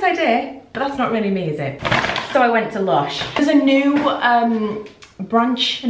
Idea, but that's not really me, is it? So I went to Lush. There's a new branch,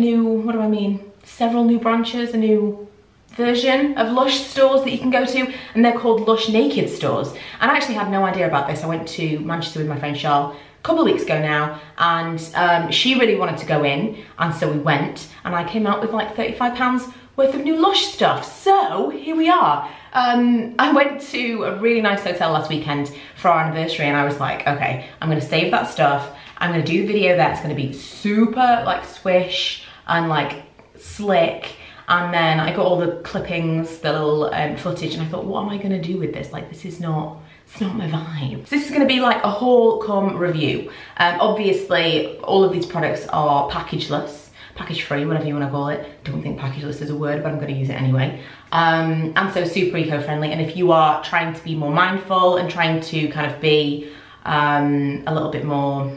several new branches, a new version of Lush stores that you can go to, and they're called Lush Naked stores. And I actually had no idea about this. I went to Manchester with my friend Charles a couple of weeks ago now, and she really wanted to go in, and so we went, and I came out with like £35 worth of new Lush stuff. So here we are. I went to a really nice hotel last weekend for our anniversary, and I was like, okay, I'm gonna save that stuff. I'm gonna do the video there. It's gonna be super like swish and like slick. And then I got all the clippings, the little footage, and I thought, what am I gonna do with this? Like, this is not, it's not my vibe. So this is gonna be like a haul come review. Obviously, all of these products are packageless, package free, whatever you wanna call it. Don't think packageless is a word, but I'm gonna use it anyway. And so super eco-friendly. And if you are trying to be more mindful and trying to kind of be a little bit more,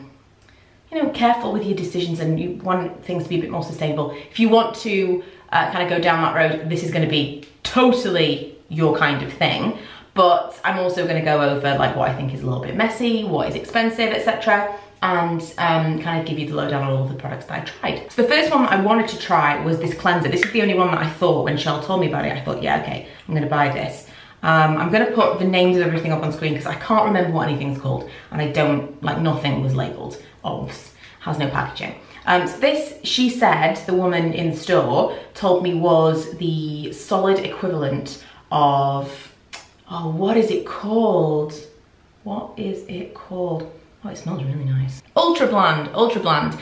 you know, careful with your decisions, and you want things to be a bit more sustainable, if you want to kind of go down that road, this is going to be totally your kind of thing. But I'm also going to go over like what I think is a little bit messy, what is expensive, etc., and kind of give you the lowdown on all the products that I tried. So the first one that I wanted to try was this cleanser. This is the only one that I thought, when Shell told me about it, I thought, yeah, okay, I'm going to buy this. I'm going to put the names of everything up on screen because I can't remember what anything's called, and I don't, like, nothing was labelled. Obvs, has no packaging. So this, she said, the woman in the store told me, was the solid equivalent of, oh, what is it called? What is it called? Oh, it smells really nice. Ultra Bland, Ultra Bland.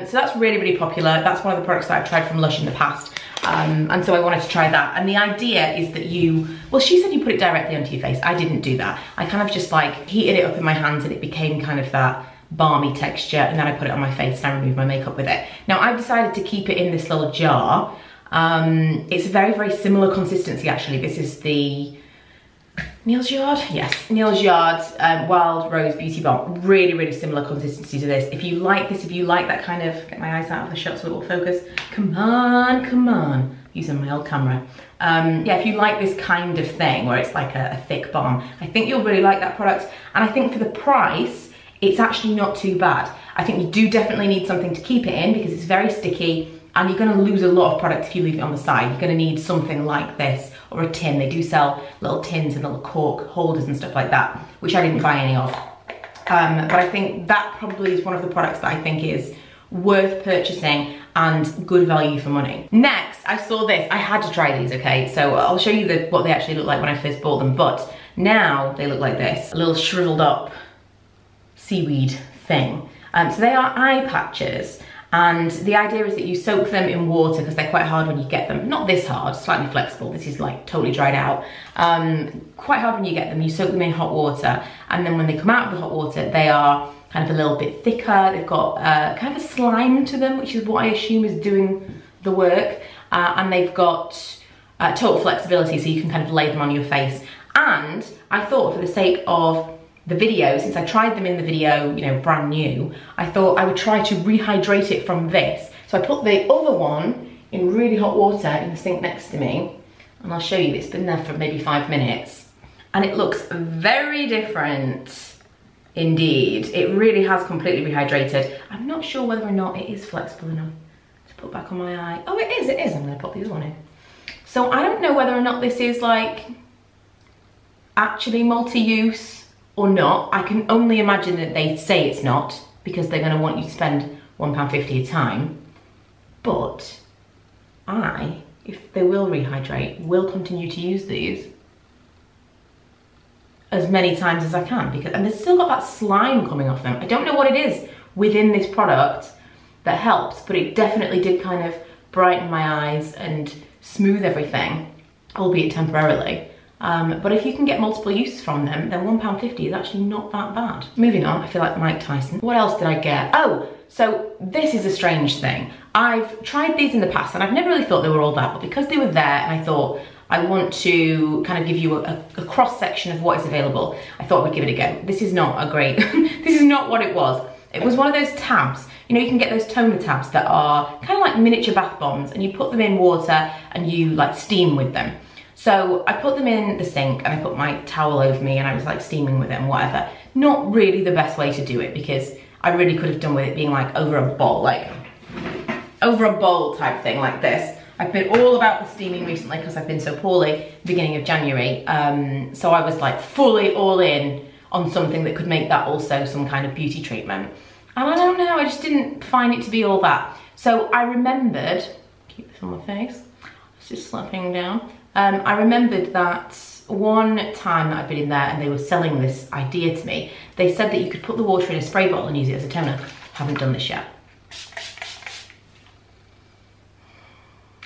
So that's really, really popular. That's one of the products that I've tried from Lush in the past. And so I wanted to try that. And the idea is that you, well, she said you put it directly onto your face. I didn't do that. I kind of just like heated it up in my hands, and it became kind of that balmy texture, and then I put it on my face and I removed my makeup with it. Now I've decided to keep it in this little jar. It's a very, very similar consistency actually. This is the Neal's Yard? Yes, Neal's Yard Wild Rose Beauty Balm. Really, really similar consistency to this. If you like this, if you like that kind of, get my eyes out of the shot so it will focus. Come on, come on. Using my old camera. Yeah, if you like this kind of thing where it's like a thick balm, I think you'll really like that product. And I think for the price, it's actually not too bad. I think you do definitely need something to keep it in because it's very sticky, and you're gonna lose a lot of product if you leave it on the side. You're gonna need something like this, or a tin. They do sell little tins and little cork holders and stuff like that, which I didn't buy any of. But I think that probably is one of the products that I think is worth purchasing and good value for money. Next, I saw this. I had to try these, okay? So I'll show you what they actually look like when I first bought them, but now they look like this. A little shriveled up seaweed thing. So they are eye patches, and the idea is that you soak them in water because they're quite hard when you get them. Not this hard, slightly flexible. This is like totally dried out. Quite hard when you get them. You soak them in hot water, and then when they come out of the hot water, they are kind of a little bit thicker. They've got kind of a slime to them, which is what I assume is doing the work. And they've got total flexibility, so you can kind of lay them on your face. And I thought, for the sake of the video, since I tried them in the video, you know, brand new, I thought I would try to rehydrate it from this. So I put the other one in really hot water in the sink next to me, and I'll show you, it's been there for maybe 5 minutes, and it looks very different indeed. It really has completely rehydrated. I'm not sure whether or not it is flexible enough to put back on my eye. Oh, it is, it is. I'm gonna pop the other one in. So I don't know whether or not this is like actually multi-use or not. I can only imagine that they say it's not, because they're gonna want you to spend £1.50 a time. But I, if they will rehydrate, will continue to use these as many times as I can, because, and they've still got that slime coming off them. I don't know what it is within this product that helps, but it definitely did kind of brighten my eyes and smooth everything, albeit temporarily. But if you can get multiple uses from them, then £1.50 is actually not that bad. Moving on, I feel like Mike Tyson. What else did I get? Oh, so this is a strange thing. I've tried these in the past and I've never really thought they were all that, but because they were there and I thought I want to kind of give you a cross section of what is available, I thought we'd give it a go. This is not a great, this is not what it was. It was one of those tabs. You know, you can get those toner tabs that are kind of like miniature bath bombs, and you put them in water and you like steam with them. So I put them in the sink and I put my towel over me and I was like steaming with it and whatever. Not really the best way to do it, because I really could have done with it being like over a bowl, like over a bowl type thing like this. I've been all about the steaming recently because I've been so poorly beginning of January. So I was like fully all in on something that could make that also some kind of beauty treatment. And I don't know, I just didn't find it to be all that. So I remembered, keep this on my face, it's just slapping down. I remembered that one time that I'd been in there and they were selling this idea to me. They said that you could put the water in a spray bottle and use it as a toner. Haven't done this yet.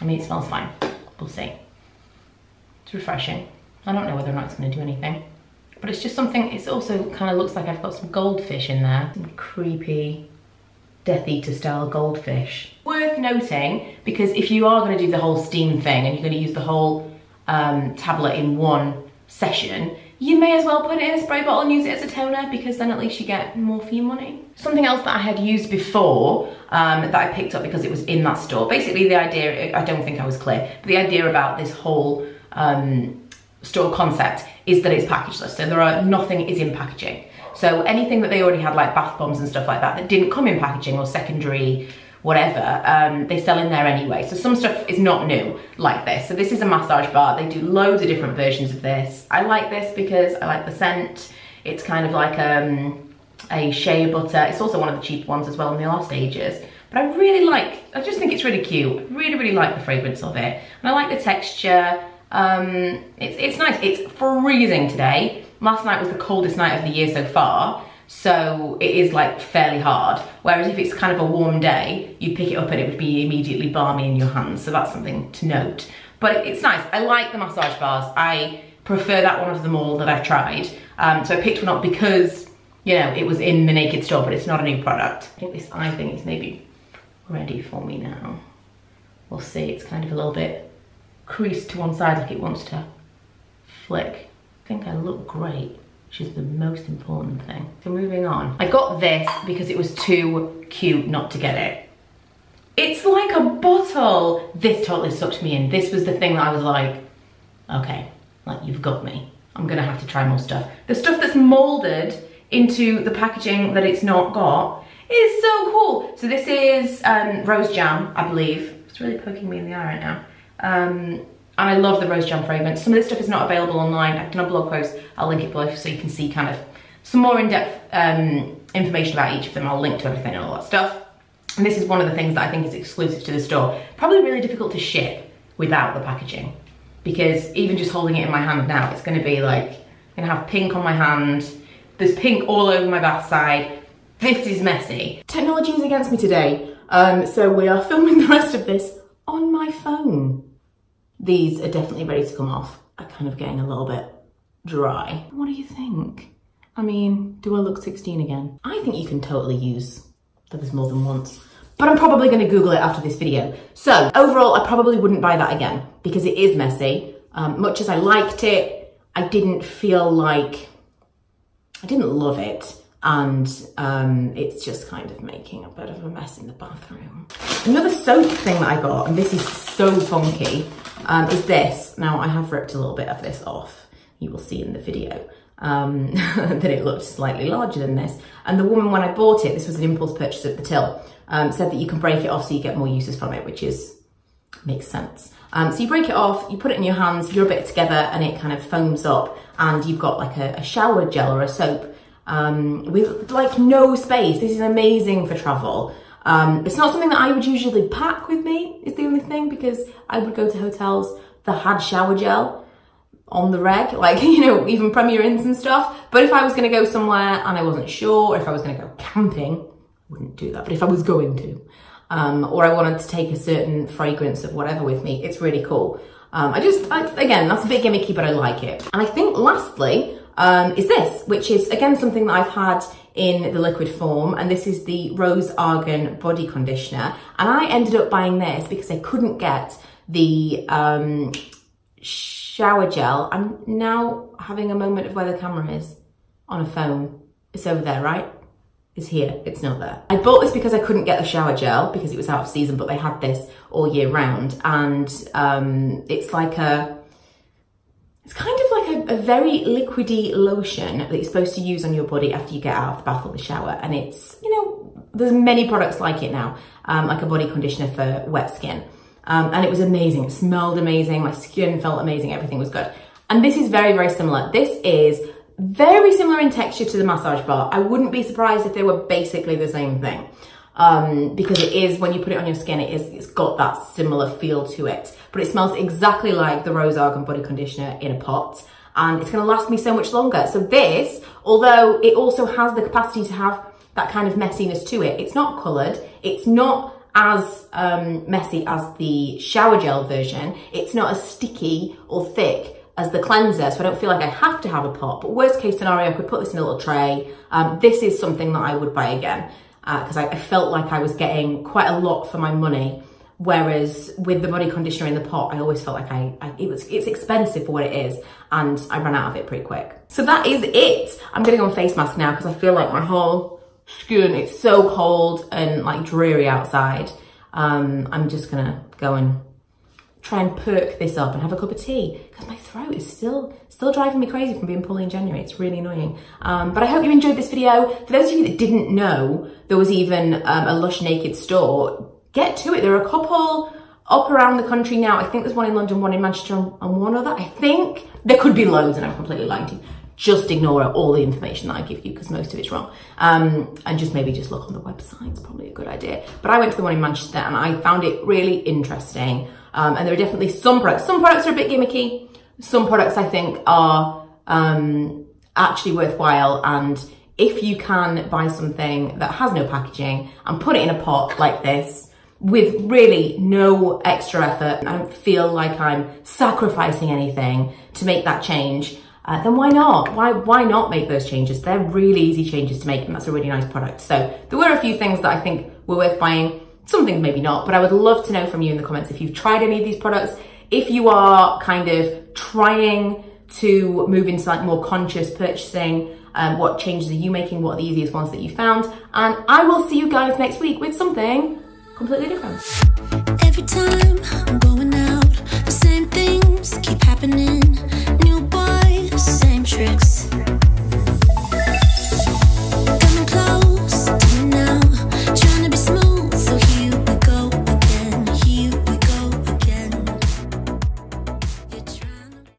I mean, it smells fine, we'll see. It's refreshing. I don't know whether or not it's gonna do anything, but it's just something, it's also kind of looks like I've got some goldfish in there. Some creepy Death Eater style goldfish. Worth noting, because if you are gonna do the whole steam thing and you're gonna use the whole tablet in one session, you may as well put it in a spray bottle and use it as a toner, because then at least you get more for your money. Something else that I had used before that I picked up because it was in that store. Basically the idea, I don't think I was clear, but the idea about this whole store concept is that it's packageless. So nothing is in packaging. So anything that they already had, like bath bombs and stuff like that, that didn't come in packaging or secondary whatever, they sell in there anyway. So some stuff is not new like this. So this is a massage bar. They do loads of different versions of this. I like this because I like the scent. It's kind of like a shea butter. It's also one of the cheap ones as well in the last stages. But I just think it's really cute. I really like the fragrance of it. And I like the texture. It's nice. It's freezing today. Last night was the coldest night of the year so far. So it is like fairly hard. Whereas if it's kind of a warm day, you pick it up and it would be immediately balmy in your hands. So that's something to note. But it's nice. I like the massage bars. I prefer that one of them all that I've tried. So I picked one up because, you know, it was in the Naked store, but it's not a new product. I think this eye thing is maybe ready for me now. We'll see. It's kind of a little bit creased to one side like it wants to flick. I think I look great, which is the most important thing. So moving on. I got this because it was too cute not to get it. It's like a bottle. This totally sucked me in. This was the thing that I was like, okay, like you've got me. I'm gonna have to try more stuff. The stuff that's molded into the packaging that it's not got is so cool. So this is rose jam, I believe. It's really poking me in the eye right now. And I love the rose jam fragrance. Some of this stuff is not available online. I've done a blog post. I'll link it below so you can see kind of some more in-depth information about each of them. I'll link to everything and all that stuff. And this is one of the things that I think is exclusive to the store. Probably really difficult to ship without the packaging, because even just holding it in my hand now, it's gonna be like, I'm gonna have pink on my hand. There's pink all over my bath side. This is messy. Technology is against me today. So we are filming the rest of this on my phone. These are definitely ready to come off. I'm kind of getting a little bit dry. What do you think? I mean, do I look 16 again? I think you can totally use this more than once, but I'm probably gonna Google it after this video. So overall, I probably wouldn't buy that again because it is messy. Much as I liked it, I didn't feel like, I didn't love it. And it's just kind of making a bit of a mess in the bathroom. Another soap thing that I got, and this is so funky, is this. Now I have ripped a little bit of this off. You will see in the video that it looked slightly larger than this. And the woman, when I bought it, this was an impulse purchase at the till, said that you can break it off so you get more uses from it, which makes sense. So you break it off, you put it in your hands, you rub it together and it kind of foams up, and you've got like a shower gel or a soap with like no space. This is amazing for travel. It's not something that I would usually pack with me, is the only thing, because I would go to hotels that had shower gel on the reg, like, you know, even Premier Inns and stuff. But if I was gonna go somewhere and I wasn't sure, or if I was gonna go camping, wouldn't do that. But if I was going to, or I wanted to take a certain fragrance of whatever with me, it's really cool. Again, that's a bit gimmicky, but I like it. And I think lastly is this, which is again something that I've had in the liquid form, and this is the Rose Argan body conditioner. And I ended up buying this because I couldn't get the shower gel. I'm now having a moment of where the camera is on a phone. It's over there, right? It's here, it's not there. I bought this because I couldn't get the shower gel because it was out of season, but they had this all year round. And it's like it's kind of like a very liquidy lotion that you're supposed to use on your body after you get out of the bath or the shower. And it's, you know, there's many products like it now, like a body conditioner for wet skin. And it was amazing. It smelled amazing. My skin felt amazing. Everything was good. And this is very, very similar. This is very similar in texture to the massage bar. I wouldn't be surprised if they were basically the same thing. Because it is, when you put it on your skin, it's got that similar feel to it. But it smells exactly like the Rose Argan body conditioner in a pot. And it's going to last me so much longer. So this, although it also has the capacity to have that kind of messiness to it, it's not coloured. It's not as messy as the shower gel version. It's not as sticky or thick as the cleanser, so I don't feel like I have to have a pot. But worst case scenario, I could put this in a little tray. This is something that I would buy again because I felt like I was getting quite a lot for my money. Whereas with the body conditioner in the pot, I always felt like it's expensive for what it is, and I ran out of it pretty quick. So that is it. I'm gonna go on face mask now because I feel like my whole skin, it's so cold and like dreary outside. I'm just gonna go and try and perk this up and have a cup of tea because my throat is still driving me crazy from being poorly in January. It's really annoying. But I hope you enjoyed this video. For those of you that didn't know there was even a Lush Naked store, get to it. There are a couple up around the country now. I think there's one in London, one in Manchester, and one other. I think there could be loads, and I'm completely lying to you. Just ignore all the information that I give you because most of it's wrong. And just maybe just look on the website. It's probably a good idea. But I went to the one in Manchester and I found it really interesting. And there are definitely some products. Some products are a bit gimmicky. Some products I think are actually worthwhile. And if you can buy something that has no packaging and put it in a pot like this, with really no extra effort, I don't feel like I'm sacrificing anything to make that change, then why not? Why not make those changes? They're really easy changes to make, and that's a really nice product. So there were a few things that I think were worth buying, some things maybe not, but I would love to know from you in the comments if you've tried any of these products, if you are kind of trying to move into like more conscious purchasing, what changes are you making, what are the easiest ones that you found, and I will see you guys next week with something completely different. Every time I'm going